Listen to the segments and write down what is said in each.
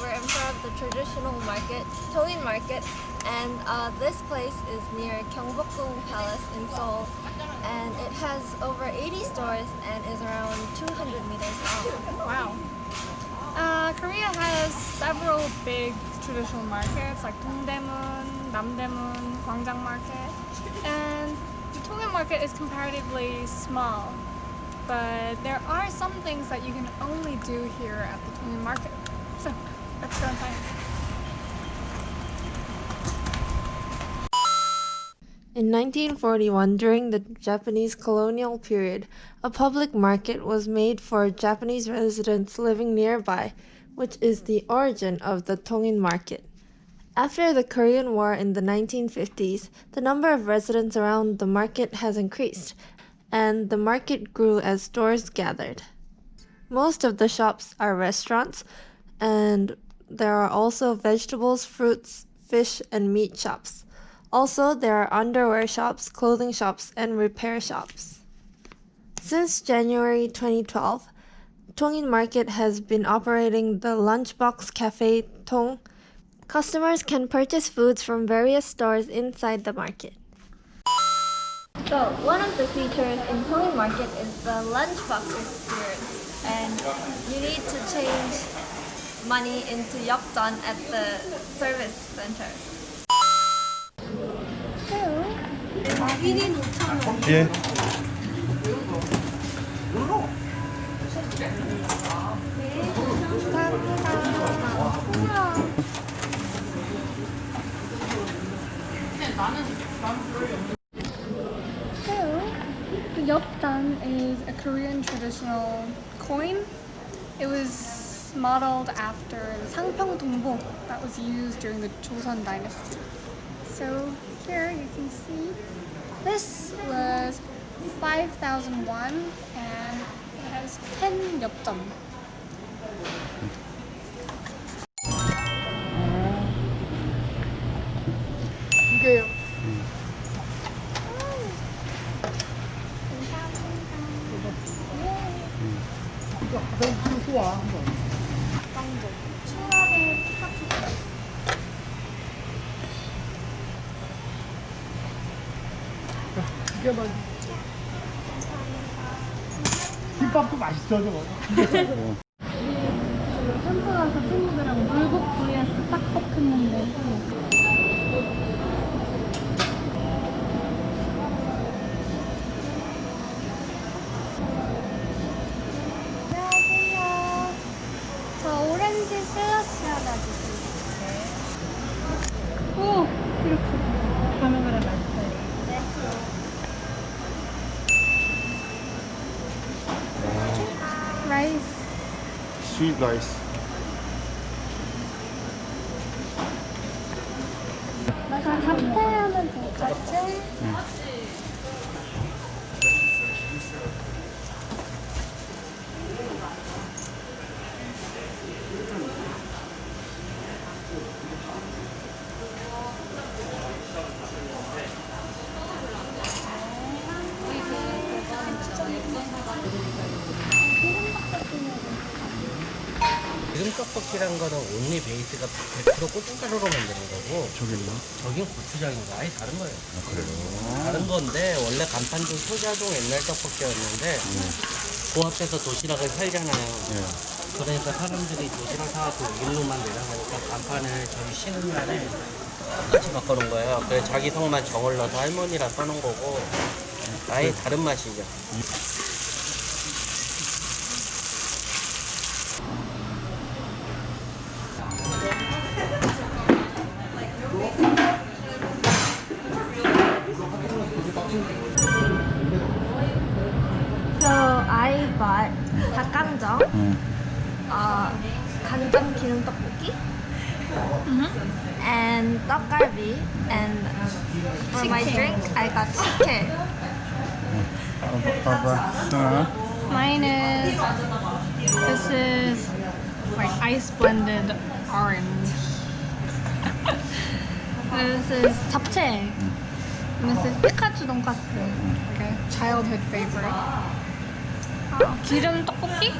we're in front of the traditional market, Tongin Market, and this place is near Gyeongbokgung Palace in Seoul, and it has over 80 stores and is around 200 meters long. Wow. Korea has several big traditional markets like Dongdaemun, Namdaemun, Gwangjang Market, and the Tongin Market is comparatively small. But there are some things that you can only do here at the Tongin Market. So let's go inside. In 1941, during the Japanese colonial period, a public market was made for Japanese residents living nearby, which is the origin of the Tongin Market. After the Korean War in the 1950s, the number of residents around the market has increased, and the market grew as stores gathered. Most of the shops are restaurants, and there are also vegetables, fruits, fish, and meat shops. Also, there are underwear shops, clothing shops, and repair shops. Since January 2012, Tongin Market has been operating the LunchBox Cafe Tong. Customers can purchase foods from various stores inside the market. So, one of the features in Tongin Market is the LunchBox experience, and you need to change money into Yeopjeon at the service center. 예. Yeopjeon is a Korean traditional coin. It was modeled after the 상평동복 that was used during the Joseon dynasty. So here you can see this was 5,000 won and it has 10 yeopjeon. 이게요. 빵도 추억의 피카츄. 이게 뭐 김밥도 맛있어 저거. 캠프 가서 친구들이랑 물국 vs 딱볶 했는데 안녕하세요. 저 오렌지 슬러시 하나 주세요. 오! 이렇게 가능하면 맛있어요. 네. 라이스. Sweet rice. 잡채하면 돼. 잡채. 기름 떡볶이란 거는 온리 베이스가 100% 고춧가루로 만드는 거고 저기는? 저긴 고추장인가 아예 다른 거예요. 아, 그래요? 다른 건데 원래 간판도 소자동 옛날 떡볶이였는데 그 앞에서 도시락을 팔잖아요. 그러니까 사람들이 도시락 사갖고 일로만 내려가니까 간판을 저희 쉬는 날에 똑같이 바꿔놓은 거예요. 그래서 자기 성만 정을 넣어서 할머니라 써놓은 거고 아예 다른 맛이죠. So I bought 닭강정, 간장 기름 떡볶이, and 떡갈비, and for my drink I got sake. Mine is, this is like ice blended orange. This is 잡채. And this is 피카츄 돈까스. Like a childhood favorite. 기름 떡볶이?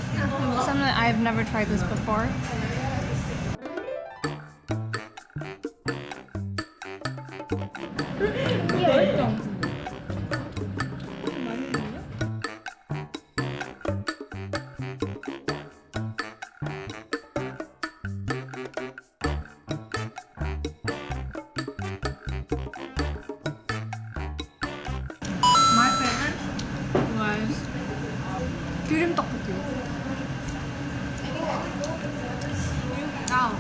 Something I've never tried this before. Now,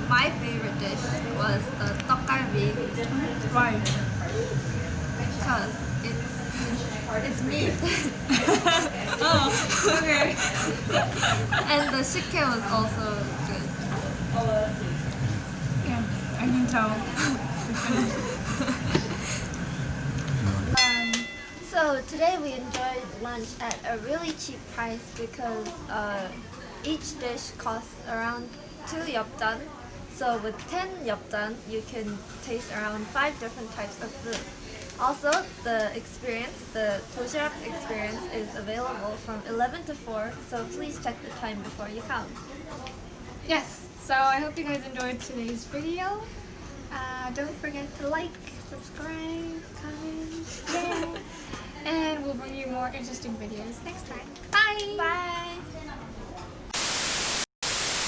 my favorite dish was the 떡갈비 Right. because it's meat. Oh, okay. And the shike was also good. Yeah, I can tell. So today we enjoyed lunch at a really cheap price because each dish costs around 2 yeopjeon. So with 10 yeopjeon, you can taste around 5 different types of food. Also, the 도시락 experience is available from 11 to 4, so please check the time before you come. Yes, so I hope you guys enjoyed today's video. Don't forget to like, subscribe, comment, share, and we'll bring you more interesting videos next time. Bye! Bye!